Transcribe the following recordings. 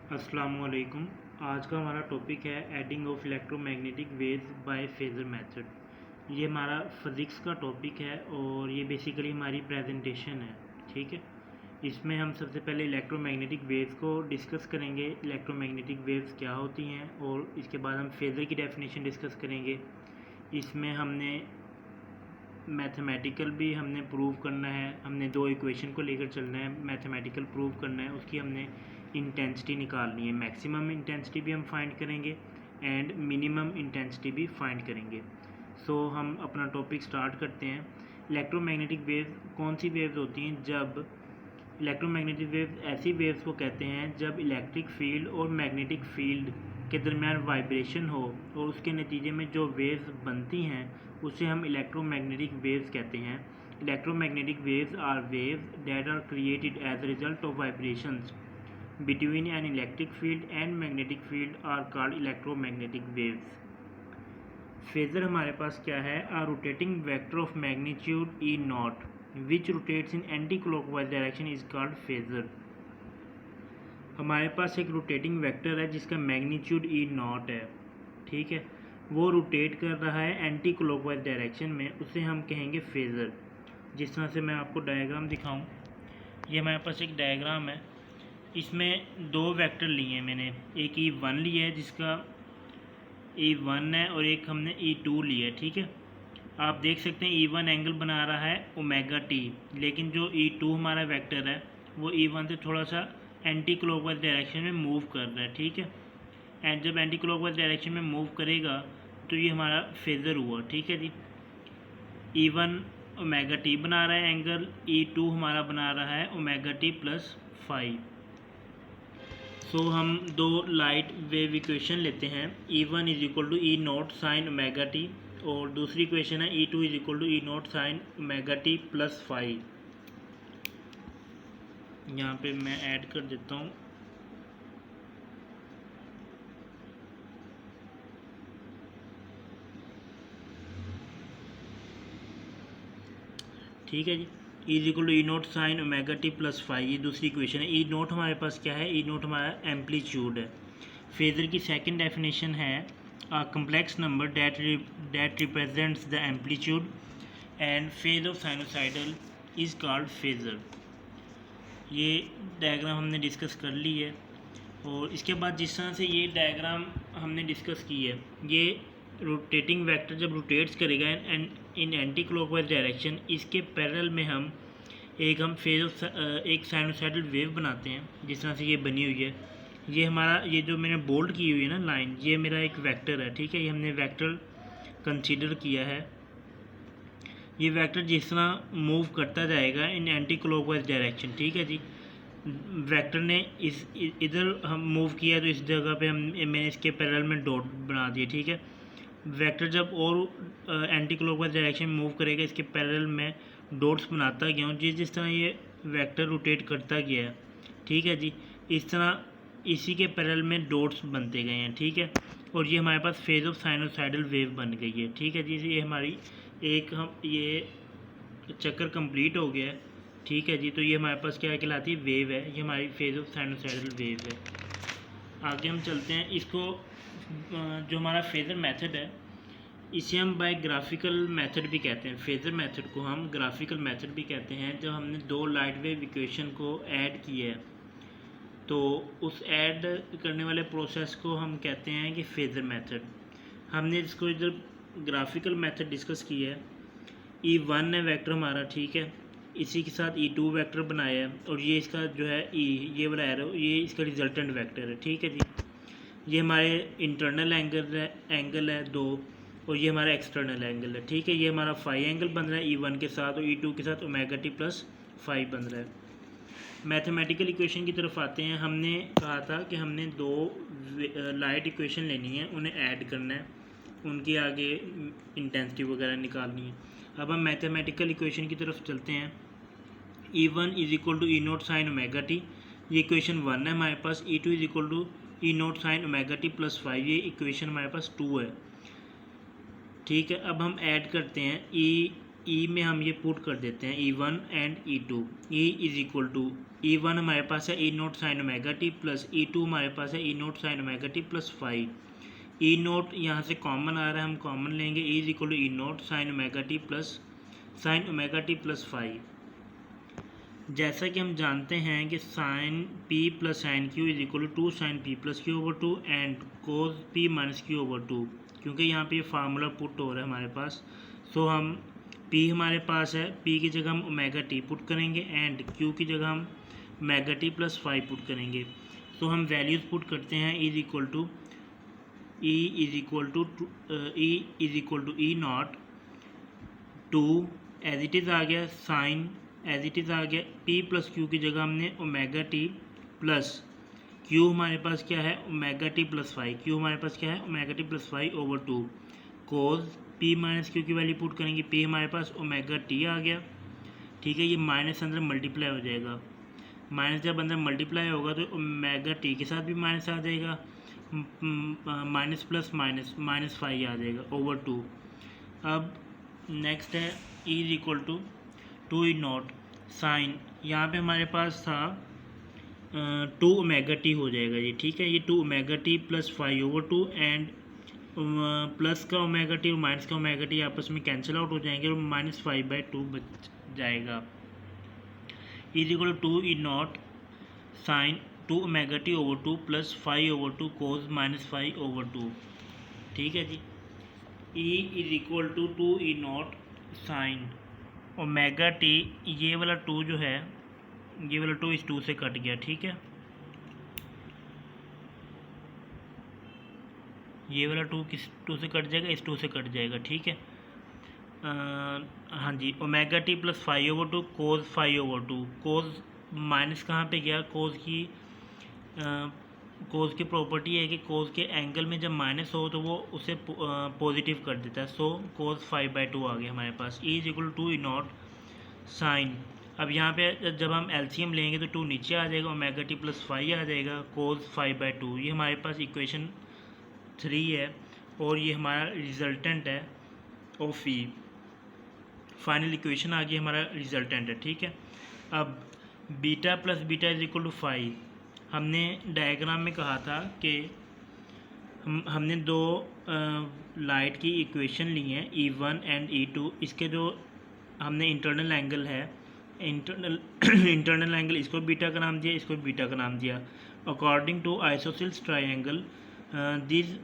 अस्सलामुअलैकुम। आज का हमारा टॉपिक है adding of electromagnetic waves by phasor method. ये हमारा फिज़िक्स का टॉपिक है और ये बेसिकली हमारी प्रेजेंटेशन है। ठीक है, इसमें हम सबसे पहले इलेक्ट्रोमैग्नेटिक वेव्स को डिस्कस करेंगे, इलेक्ट्रोमैग्नेटिक वेव्स क्या होती हैं, और इसके बाद हम फेज़र की डेफिनेशन डिस्कस करेंगे। इसमें हमने मैथमेटिकल भी हमने प्रूव करना है, हमने दो इक्वेशन को लेकर चलना है, मैथमेटिकल प्रूव करना है, उसकी हमने इंटेंसिटी निकालनी है। मैक्सिमम इंटेंसिटी भी हम फाइंड करेंगे एंड मिनिमम इंटेंसिटी भी फाइंड करेंगे। सो हम अपना टॉपिक स्टार्ट करते हैं। इलेक्ट्रोमैग्नेटिक वेव्स कौन सी वेव्स होती हैं? जब इलेक्ट्रोमैग्नेटिक वेव्स ऐसी वेव्स को कहते हैं जब इलेक्ट्रिक फील्ड और मैग्नेटिक फील्ड के दरमियान वाइब्रेशन हो और उसके नतीजे में जो वेव्स बनती हैं उसे हम इलेक्ट्रोमैग्नेटिक वेव्स कहते हैं। Electromagnetic waves are waves that are created as a result of vibrations between an electric field and magnetic field are called electromagnetic waves. Phasor हमारे पास क्या है? A rotating vector of magnitude E naught which rotates in anti-clockwise direction is called phasor. हमारे पास एक rotating vector है जिसका magnitude E not है। ठीक है, वो रोटेट कर रहा है एंटी क्लॉकवाइज डायरेक्शन में, उसे हम कहेंगे फेज़र। जिस तरह से मैं आपको डायग्राम दिखाऊं, ये हमारे पास एक डायग्राम है, इसमें दो वेक्टर लिए हैं मैंने। एक E1 लिया है जिसका E1 है और एक हमने E2 लिया है। ठीक है, आप देख सकते हैं E1 एंगल बना रहा है ओमेगा टी, लेकिन जो E2 हमारा वेक्टर है वो E1 से थोड़ा सा एंटी क्लॉकवाइज डायरेक्शन में मूव कर रहा है। ठीक है, एंड जब एंटी क्लॉकवाइज डायरेक्शन में मूव करेगा तो ये हमारा फेज़र हुआ। ठीक है जी, E1 ओमेगा टी बना रहा है एंगल, E2 हमारा बना रहा है omega T plus five. So हम दो लाइट वेव इक्वेशन लेते हैं। E1 is equal to E naught sine omega T, और दूसरी इक्वेशन है E2 is equal to E naught sine omega T plus five. यहाँ पे मैं ऐड कर देता हूँ। ठीक है जी, is equal to E naught sine omega T plus five, ये दूसरी इक्वेशन है। ई नॉट हमारे पास क्या है? ई नॉट हमारा एम्पलीट्यूड है। फेज़र की सेकंड डेफिनेशन है a complex number that represents the amplitude and phase of sinusoidal is called phasor। ये डायग्राम हमने डिस्कस कर ली है, और इसके बाद जिस तरह से ये डायग्राम हमने डिस्कस की है, ये रोटेटिंग वेक्टर जब रोटेट्स करेगा इन एंटी क्लॉकवाइज डायरेक्शन, इसके पैरेलल में हम फेज ऑफ एक साइनोसाइडल वेव बनाते हैं जिस तरह से ये बनी हुई है। ये हमारा, ये जो मैंने बोल्ड की हुई है ना लाइन, ये मेरा एक वेक्टर है। ठीक है, ये हमने वेक्टर कंसीडर किया है। ये वेक्टर जिस तरह मूव करता जाएगा इन एंटी क्लॉकवाइज डायरेक्शन। ठीक है जी, वेक्टर ने इस इधर हम मूव किया तो इस जगह पे मैंने इसके पैरेलल में डॉट बना दिए। ठीक है, वेक्टर जब और एंटी क्लॉकवाइज डायरेक्शन में मूव करेगा, इसके पैरेलल में डॉट्स बनाता गया हूँ जिस तरह ये वेक्टर रोटेट करता गया है। ठीक है जी, इस तरह इसी के पैरेलल में डॉट्स बनते गए हैं। ठीक है, और ये हमारे पास फेज ऑफ साइनोसाइडल वेव बन गई है। ठीक है जी, ये हमारी ये चक्कर कंप्लीट हो गया है। ठीक है जी, तो ये हमारे पास क्या कहलाती है? वेव है। ये हमारी फेज ऑफ साइनोसाइडल वेव है। आगे हम चलते हैं। इसको जो हमारा फेज़र मेथड है, इसे हम बाय ग्राफिकल मेथड भी कहते हैं। फेज़र मेथड को हम ग्राफिकल मेथड भी कहते हैं। जब हमने दो लाइट वेव इक्वेशन को ऐड किया है तो उस ऐड करने वाले प्रोसेस को हम कहते हैं कि फेज़र मेथड। हमने इसको इधर ग्राफिकल मेथड डिस्कस किया है। E1 है वेक्टर हमारा। ठीक है, इसी के साथ E2 वेक्टर बनाया है, और ये इसका जो है ये वाला एरो, ये इसका रिजल्टेंट वेक्टर है। ठीक है जी, ये हमारे इंटरनल एंगल है दो, और ये हमारा एक्सटर्नल एंगल है। ठीक है, ये हमारा फाई एंगल बन रहा है E1 के साथ, और E2 के साथ ओमेगा टी प्लस फाइव बन रहा है। मैथमेटिकल इक्वेशन की तरफ आते हैं। हमने कहा था कि हमने दो लाइट इक्वेशन लेनी है, उन्हें ऐड करना है, उनकी आगे इंटेंसिटी वगैरह निकालनी है। अब हम मैथमेटिकल इक्वेशन की तरफ चलते हैं। E1 is equal to E naught sine omega T, ये इक्वेशन 1 है हमारे पास। E2 is equal to E naught sine omega T plus five, ये इक्वेशन हमारे पास 2 है। ठीक है, अब हम ऐड करते हैं ई में हम ये पुट कर देते हैं E1 and E2। E is equal to E1 हमारे पास है E0 sine omega T plus E2 हमारे पास है E0 sine omega T plus 5। E0 यहाँ से कॉमन आ रहा है, हम कॉमन लेंगे। E is equal to E0 sine omega T plus sine omega T plus 5। जैसा कि हम जानते हैं कि sine p plus sine q is equal to sine p plus q over 2 and cos p minus q over 2, क्योंकि यहाँ पे ये फार्मूला पुट हो रहा है हमारे पास। सो हम पी हमारे पास है, पी की जगह हम ओमेगा टी पुट करेंगे एंड क्यू की जगह हम ओमेगा टी प्लस 5 पुट करेंगे। सो हम वैल्यूज़ पुट करते हैं। Is equal to E naught two as it is आ गया साइन एज इट इज़ आ गया पी प्लस क्यू की जगह हमने ओमेगा टी प्लस क्यू हमारे पास क्या है ओमेगा टी प्लस 5। क्यू हमारे पास क्या है ओमेगा टी प्लस 5 ओवर 2 कोज पी माइनस क्यू की वैल्यू पुट करेंगे। पी हमारे पास ओमेगा टी आ गया, ठीक है। ये माइनस अंदर मल्टीप्लाई हो जाएगा, माइनस जब अंदर मल्टीप्लाई होगा तो ओमेगा टी के साथ भी माइनस आ जाएगा, माइनस प्लस माइनस माइनस 5 आ जाएगा ओवर 2। अब नेक्स्ट है is equal to two E naught sine, यहाँ पे हमारे पास था 2 ओमेगा टी हो जाएगा ये, ठीक है। ये 2 omega T plus 5 over 2 and plus का ओमेगा टी और माइनस का ओमेगा टी आपस में कैंसिल आउट हो जाएंगे और -5/2 बच जाएगा। Is equal to E naught sine 2 omega T over 2 प्लस 5 ओवर 2 कोज -5 ओवर 2, ठीक है जी। E is equal to E naught sine omega T, ये वाला 2 जो है, ये वाला 2 इस 2 से कट गया, ठीक है। ये वाला 2 किस 2 से कट जाएगा, इस 2 से कट जाएगा, ठीक है। हाँ जी, omega T plus 5 over 2 cos 5 over 2। कोज माइनस कहाँ पे गया, कोज की प्रॉपर्टी है कि कोज के एंगल में जब माइनस हो तो वो उसे पॉजिटिव कर देता है। सो कोज 5/2 आ गया हमारे पास। E is equal to E naught sine, अब यहाँ पे जब हम एलसीएम लेंगे तो 2 नीचे आ जाएगा, ओमेगा टी प्लस 5 आ जाएगा, कोज 5/2। ये हमारे पास इक्वेशन 3 है और ये हमारा रिजल्टेंट है ऑफ ई। फाइनल इक्वेशन आ गई, हमारा रिजल्टेंट है, ठीक है। अब beta plus beta is equal to 5, हमने डायग्राम में कहा था कि हमने 2 लाइट की इक्वेशन ली हैं E1 एंड E2। इसके जो हमने इंटरनल एंगल है, इंटरनल एंगल, इसको बीटा का नाम दिया, इसको बीटा का नाम दिया। According to isosceles triangle this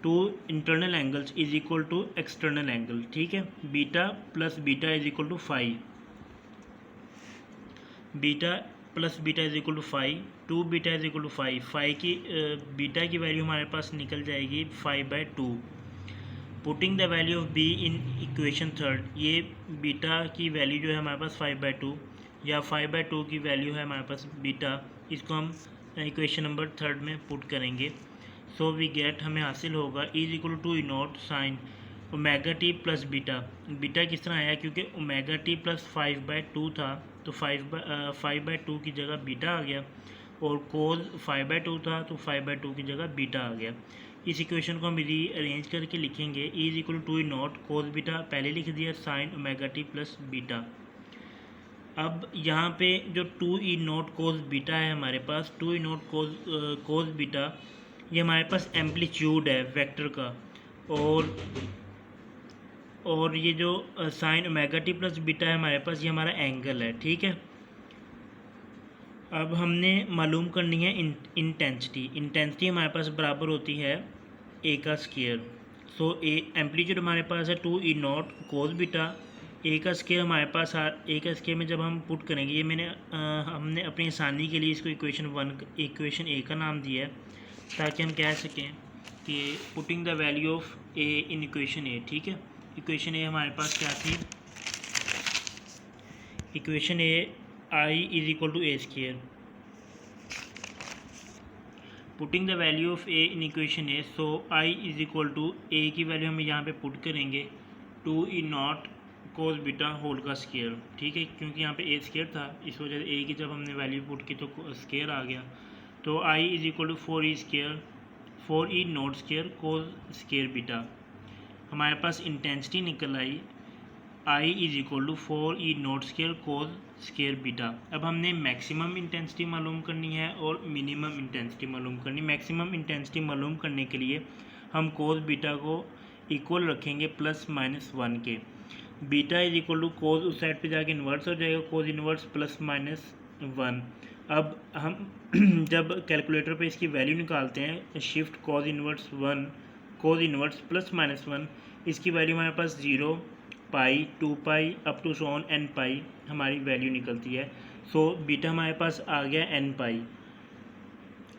2 internal angles is equal to external angle, ठीक है। Beta plus beta is equal to 5, beta plus beta is equal to 5, 2 beta is equal to 5। 5 की बीटा की वैल्यू हमारे पास निकल जाएगी 5/2। Putting the value of be in equation 3, ये beta की value जो है हमारे पास 5/2 या 5/2 की वैल्यू है हमारे पास बीटा, इसको हम इक्वेशन नंबर 3 में पुट करेंगे। सो वी गेट, हमें हासिल होगा is equal to E naught sine omega T plus beta. Beta किस तरह आया, क्योंकि ओमेगा टी प्लस 5/2 था तो 5/2 की जगह बीटा आ गया, और कोज 5/2 था तो 5/2 की जगह बीटा आ गया। इस इक्वेशन को हम री अरेंज करके लिखेंगे। Is equal to E naught cos beta पहले लिख दिया, sine omega T plus beta. अब यहाँ पे जो 2 ई नॉट कोज बीटा है हमारे पास, 2 ई नॉट कोज बीटा, ये हमारे पास एम्पलीट्यूड है वेक्टर का, और ये जो sign omega T plus beta है हमारे पास, ये हमारा एंगल है, ठीक है। अब हमने मालूम करनी है इंटेंसिटी। इंटेंसिटी हमारे पास बराबर होती है ए का स्क्वायर। सो ए एम्पलीट्यूड हमारे पास है 2 ई नॉट कोस बीटा, ए का स्क्वायर हमारे पास ए का स्क्वायर में जब हम पुट करेंगे, ये हमने अपनी आसानी के लिए इसको इक्वेशन ए का नाम दिया है, ताकि हम कह सकें कि putting the value of A in equation A, ठीक है। इक्वेशन ए हमारे पास क्या थी, equation A I is equal to A square. Putting the value of A in equation A, so I is equal to A की value हम यहाँ पे पुट करेंगे 2 E naught cos beta whole का स्क्वायर, ठीक है। क्योंकि यहाँ पे ए स्क्वायर था, इस वजह से ए की जब हमने वैल्यू पुट की तो स्क्वायर आ गया। तो I is equal to 4 E naught square cos square beta. हमारे पास इंटेंसिटी निकल आई I is equal to 4E0² cos square beta. अब हमने मैक्सिमम इंटेंसिटी मालूम करनी है और मिनिमम इंटेंसिटी मालूम करनी। मैक्सिमम इंटेंसिटी मालूम करने के लिए हम कोज बीटा को इक्वल रखेंगे +-1 के। बीटा इज इक्वल टू कोज उस साइड पे जाके इन्वर्स हो जाएगा, कोज इन्वर्स +-1। अब हम जब कैलकुलेटर पे इसकी वैल्यू निकालते हैं, शिफ्ट कोज इन्वर्स 1 कोज इन्वर्स +-1, इसकी वैल्यू हमारे पास 0, पाई, 2 अप टू सॉन n पाई हमारी वैल्यू निकलती है। सो बीटा हमारे पास आ गया n पाई।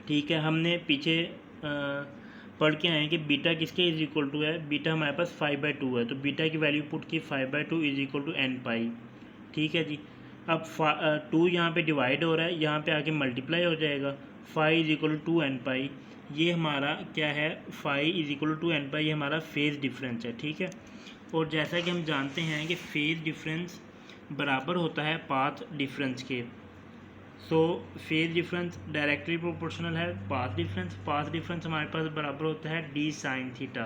ठीक है, हमने पीछे पढ़ के आए हैं कि बीटा किसके इज इक्वल टू है, बीटा हमारे पास 5/2 है, तो बीटा की वैल्यू पुट की 5/2 इज इक्वल टू n पाई। ठीक है जी। अब 2 यहाँ पे डिवाइड हो रहा है, यहाँ पे आके मल्टीप्लाई हो जाएगा, 5 इज इक्वल टू 2n पाई। ये हमारा क्या है, 5 इज इक्वल टू 2n पाई, ये हमारा फेज़ डिफरेंस है। ठीक है, और जैसा कि हम जानते हैं कि फेज़ डिफरेंस बराबर होता है पाथ डिफरेंस के। So phase difference directly proportional है पाथ डिफरेंस। पाथ डिफरेंस हमारे पास बराबर होता है d sin theta.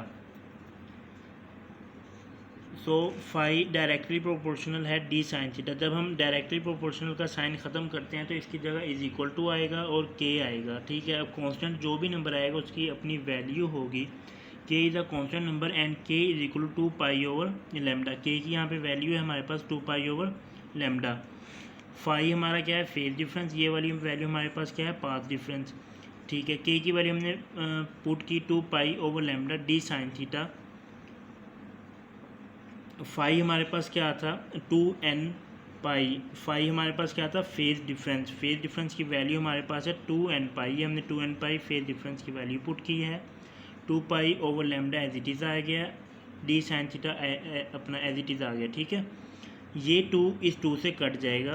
So phi directly proportional है d sin थीटा। जब हम डायरेक्टली प्रोपोर्शनल का साइन ख़त्म करते हैं तो इसकी जगह इज इक्वल टू आएगा और k आएगा। ठीक है, अब कांस्टेंट जो भी नंबर आएगा उसकी अपनी वैल्यू होगी। k is a constant number and k is equal to 2π/λ। k की यहाँ पे वैल्यू है हमारे पास 2π/λ। फाई हमारा क्या है, फेज डिफरेंस। ये वाली वैल्यू हमारे पास क्या है, पाथ डिफरेंस। ठीक है, k की वैल्यू हमने पुट की 2π/λ d sin थीटा। फाई हमारे पास क्या था, 2n पाई। फाई हमारे पास क्या था, फेज डिफरेंस। फेज डिफरेंस की वैल्यू हमारे पास है 2n पाई। ये हमने 2n पाई फेज डिफरेंस की वैल्यू पुट की है। 2π/λ एज इट इज़ आ गया, d sin थीटा अपना एज इट इज़ आ गया। ठीक है, ये 2 इस 2 से कट जाएगा,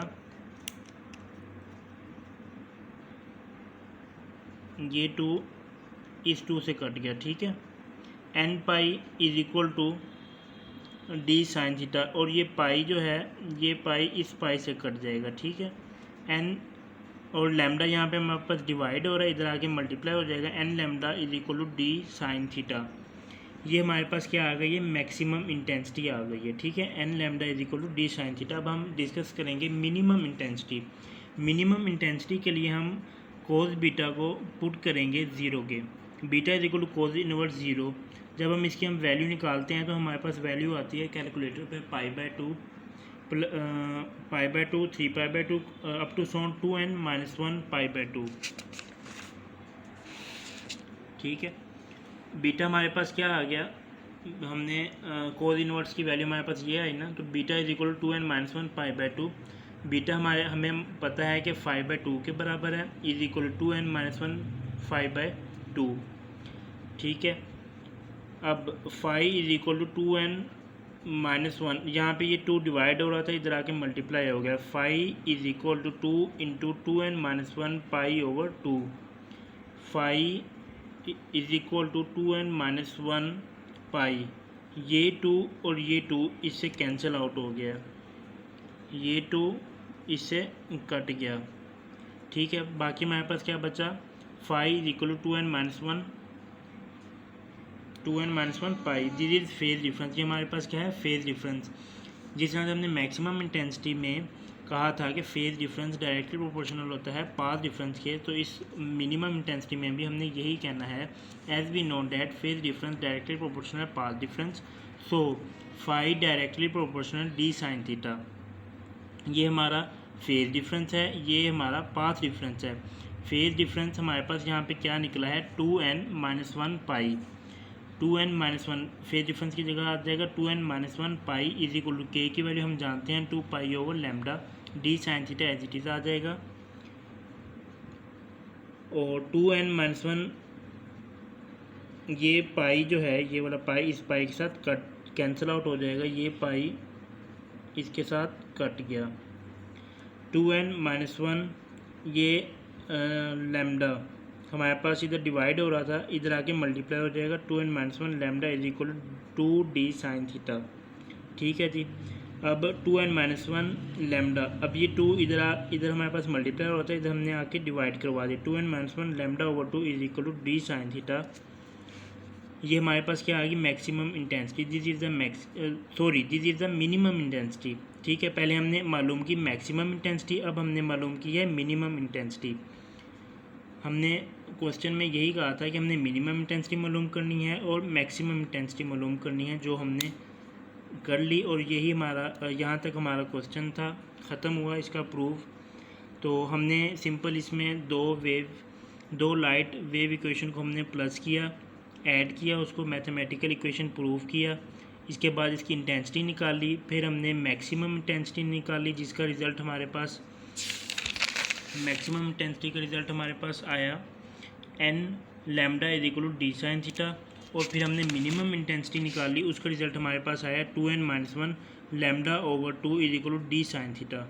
ये 2 इस 2 से कट गया। ठीक है, n pi is equal to d sin theta, और ये पाई जो है, ये पाई इस पाई से कट जाएगा। ठीक है, n और लैम्डा यहाँ पे हमारे पास डिवाइड हो रहा है, इधर आके मल्टीप्लाई हो जाएगा, n lambda is equal to d sin theta. ये हमारे पास क्या आ गई है, मैक्सिमम इंटेंसिटी आ गई है। ठीक है, n lambda is equal to d sin theta. अब हम डिस्कस करेंगे मिनिमम इंटेंसिटी। मिनिमम इंटेंसिटी के लिए हम कोज बीटा को पुट करेंगे 0 के। Beta is equal to cos inverse 0। जब हम इसकी वैल्यू निकालते हैं तो हमारे पास वैल्यू आती है कैलकुलेटर पे π/2, 3π/2 अप टू सॉन 2n-1 π/2। ठीक है, बीटा हमारे पास क्या आ गया, हमने कोज इनवर्स की वैल्यू हमारे पास ये आई ना, तो beta is equal to 2n-1 π/2। Beta हमें पता है कि 5/2 के बराबर है, इज इक्वल टू 2n-1 5/2। ठीक है, अब 5 इज इक्वल टू 2n-1, यहाँ पे ये 2 डिवाइड हो रहा था, इधर आके मल्टीप्लाई हो गया। 5 is equal to 2 into 2n-1 π/2। 5 is equal to 2n-1 pi. ये 2 और ये 2 इससे कैंसिल आउट हो गया, ये 2 इससे कट गया। ठीक है, बाकी हमारे पास क्या बचा, 5 is equal to 2n-1 pi. This is phase difference. ये हमारे पास क्या है, फेज डिफरेंस। जिस तरह से हमने मैक्सिमम इंटेंसिटी में कहा था कि फेज डिफरेंस डायरेक्टली प्रोपोर्शनल होता है पाथ डिफरेंस के, तो इस मिनिमम इंटेंसिटी में भी हमने यही कहना है, as we know that phase difference directly proportional path difference. So phi directly proportional d sin theta. ये हमारा फेज डिफरेंस है, ये हमारा पाथ डिफरेंस है। फेज डिफरेंस हमारे पास यहाँ पे क्या निकला है, 2n-1 पाई। 2n-1 फेज डिफरेंस की जगह आ जाएगा 2n-1 pi is equal to k की वैल्यू हम जानते हैं 2π/λ, d sin theta as it is आ जाएगा। और 2n-1 ये पाई जो है, ये वाला पाई इस पाई के साथ कट कैंसिल आउट हो जाएगा, ये पाई इसके साथ कट गया। 2n-1 ये लैम्डा हमारे पास इधर डिवाइड हो रहा था, इधर आके मल्टीप्लाई हो जाएगा, 2n-1 lambda is equal to 2d sin theta. ठीक है जी, अब 2n-1 लैम्डा, अब ये 2 इधर हमारे पास मल्टीप्लाई होता है, इधर हमने आके डिवाइड करवा दिया, 2n-1 lambda over 2 is equal to d sin theta. ये हमारे पास क्या आ गई, maximum intensity. This is this is the minimum intensity. ठीक है, पहले हमने मालूम की मैक्सिमम इंटेंसिटी, अब हमने मालूम की है मिनिमम इंटेंसिटी। हमने क्वेश्चन में यही कहा था कि हमने मिनिमम इंटेंसिटी मालूम करनी है और मैक्सिमम इंटेंसिटी मालूम करनी है, जो हमने कर ली। और यही हमारा यहाँ तक हमारा क्वेश्चन था, ख़त्म हुआ इसका प्रूफ। तो हमने सिंपल इसमें दो लाइट वेव इक्वेशन को हमने प्लस किया, ऐड किया, उसको मैथमेटिकल इक्वेशन प्रूव किया। इसके बाद इसकी इंटेंसिटी निकाली, फिर हमने मैक्सिमम इंटेंसिटी निकाली, जिसका रिज़ल्ट हमारे पास मैक्सिमम इंटेंसिटी का रिज़ल्ट हमारे पास आया n lambda is equal to d sine theta. और फिर हमने मिनिमम इंटेंसिटी निकाली, उसका रिज़ल्ट हमारे पास आया 2n - 1 lambda over 2 is equal to d sine theta.